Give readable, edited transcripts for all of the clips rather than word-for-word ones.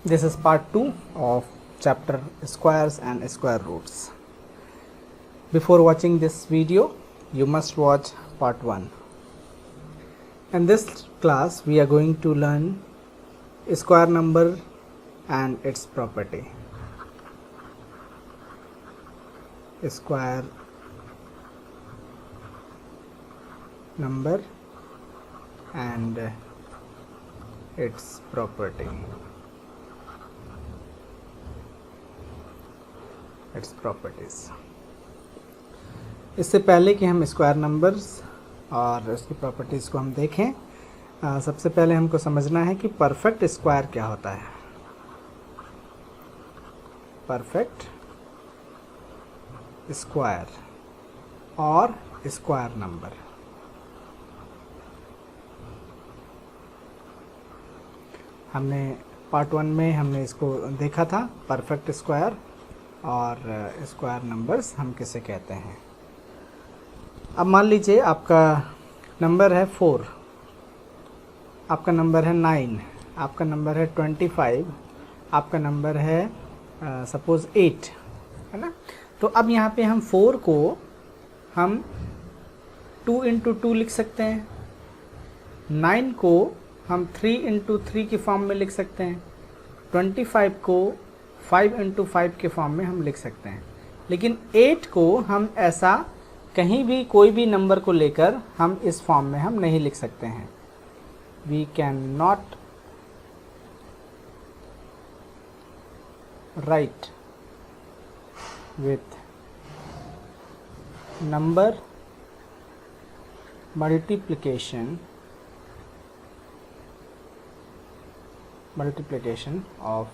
This is part 2 of chapter squares and square roots. Before watching this video, you must watch part 1. In this class, we are going to learn square number and its property. Square number and its property. Its properties. इससे पहले कि हम square numbers और इसकी properties को हम देखें, सबसे पहले हमको समझना है कि परफेक्ट स्क्वायर क्या होता है। परफेक्ट स्क्वायर और स्क्वायर नंबर। हमने पार्ट 1 में हमने इसको देखा था, परफेक्ट स्क्वायर और स्क्वायर नंबर्स हम किसे कहते हैं। अब मान लीजिए आपका नंबर है 4, आपका नंबर है 9, आपका नंबर है 25, आपका नंबर है सपोज़ 8, है ना। तो अब यहाँ पे हम 4 को हम 2 into 2 लिख सकते हैं, 9 को हम 3 into 3 की फॉर्म में लिख सकते हैं, 25 को 5 into 5 के फॉर्म में हम लिख सकते हैं। लेकिन 8 को हम ऐसा कहीं भी कोई भी नंबर को लेकर हम इस फॉर्म में हम नहीं लिख सकते हैं। We can not write with number multiplication of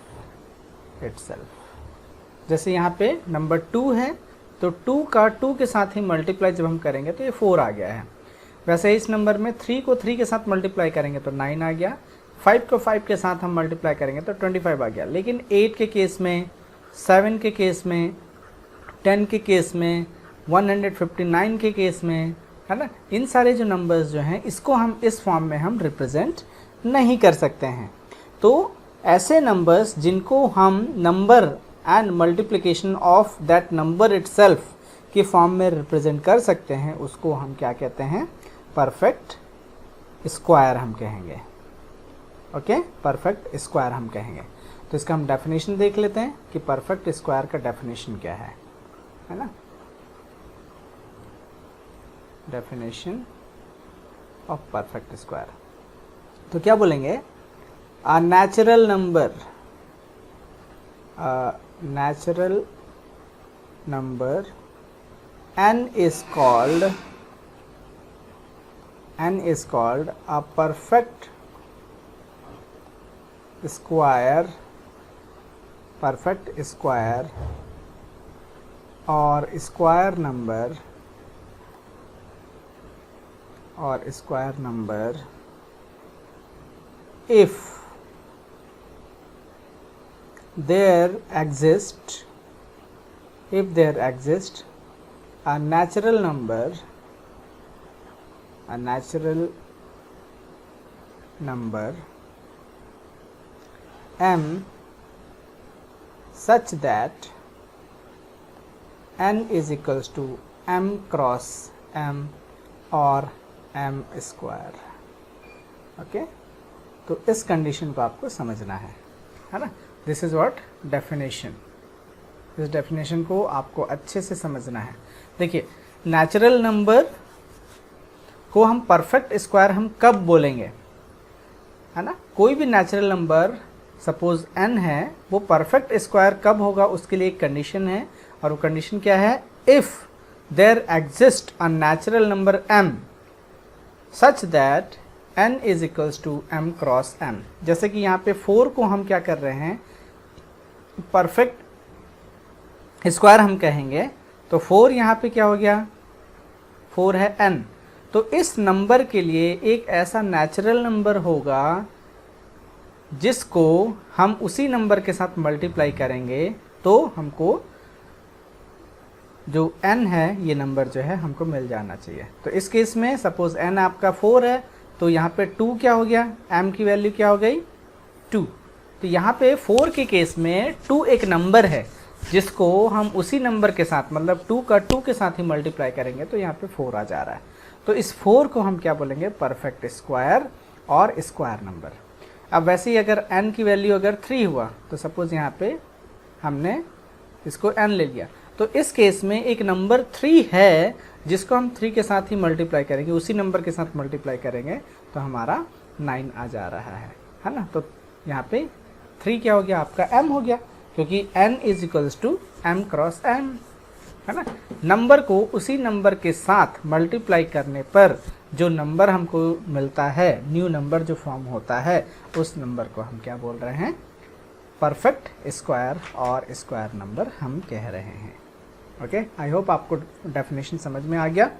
itself. जैसे यहाँ पे नंबर 2 है तो 2 का 2 के साथ ही मल्टीप्लाई जब हम करेंगे तो ये 4 आ गया है। वैसे इस नंबर में 3 को 3 के साथ मल्टीप्लाई करेंगे तो 9 आ गया, 5 को 5 के साथ हम मल्टीप्लाई करेंगे तो 25 आ गया। लेकिन 8 के केस में, 7 के केस में, 10 के केस में, 159 के केस में, है ना, इन सारे जो नंबर्स जो हैं इसको हम इस फॉर्म में हम रिप्रेजेंट नहीं कर सकते हैं। तो ऐसे नंबर्स जिनको हम number and multiplication of that number itself की फॉर्म में रिप्रेजेंट कर सकते हैं, उसको हम क्या कहते हैं, परफेक्ट स्क्वायर हम कहेंगे। ओके, परफेक्ट स्क्वायर हम कहेंगे। तो इसका हम डेफिनेशन देख लेते हैं कि परफेक्ट स्क्वायर का डेफिनेशन क्या है ना। डेफिनेशन ऑफ परफेक्ट स्क्वायर, तो क्या बोलेंगे, a natural number n is called a perfect square or square number if there exists a natural number m such that n is equals to m cross m or m square। Okay, तो इस condition को आपको समझना है ना। This is what definition. इस definition को आपको अच्छे से समझना है। देखिए, नेचुरल नंबर को हम परफेक्ट स्क्वायर हम कब बोलेंगे, है ना। कोई भी नेचुरल नंबर सपोज n है, वो परफेक्ट स्क्वायर कब होगा उसके लिए एक कंडीशन है, और वो कंडीशन क्या है, if there exist a natural number m such that n is equals to m cross m। जैसे कि यहाँ पे 4 को हम क्या कर रहे हैं, परफेक्ट स्क्वायर हम कहेंगे, तो 4 यहाँ पे क्या हो गया, 4 है n। तो इस नंबर के लिए एक ऐसा नेचुरल नंबर होगा जिसको हम उसी नंबर के साथ मल्टीप्लाई करेंगे तो हमको जो n है ये नंबर जो है हमको मिल जाना चाहिए। तो इस केस में सपोज n आपका 4 है, तो यहाँ पे 2 क्या हो गया, m की वैल्यू क्या हो गई 2, तो यहाँ पे 4 के केस में 2 एक नंबर है जिसको हम उसी नंबर के साथ मतलब 2 का 2 के साथ ही मल्टीप्लाई करेंगे तो यहाँ पे 4 आ जा रहा है। तो इस 4 को हम क्या बोलेंगे, परफेक्ट स्क्वायर और स्क्वायर नंबर। अब वैसे ही अगर n की वैल्यू अगर 3 हुआ तो सपोज यहाँ पे हमने इसको n ले लिया, तो इस केस में एक नंबर 3 है जिसको हम 3 के साथ ही मल्टीप्लाई करेंगे, उसी नंबर के साथ मल्टीप्लाई करेंगे तो हमारा 9 आ जा रहा है ना। तो यहाँ पे 3 क्या हो गया, आपका m हो गया, क्योंकि n is equals to m cross m, है ना। नंबर को उसी नंबर के साथ मल्टीप्लाई करने पर जो नंबर हमको मिलता है, न्यू नंबर जो फॉर्म होता है, उस नंबर को हम क्या बोल रहे हैं, परफेक्ट स्क्वायर और स्क्वायर नंबर हम कह रहे हैं। ओके, आई होप आपको डेफिनेशन समझ में आ गया,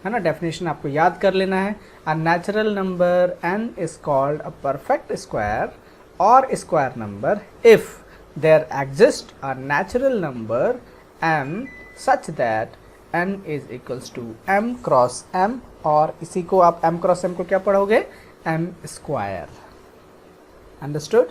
है ना। डेफिनेशन आपको याद कर लेना है। A natural number n is called a perfect square और square number if there exist a natural number m such that n is equals to m cross m, और इसी को आप m क्रॉस m को क्या पढ़ोगे, m स्क्वायर। अंडरस्टूड।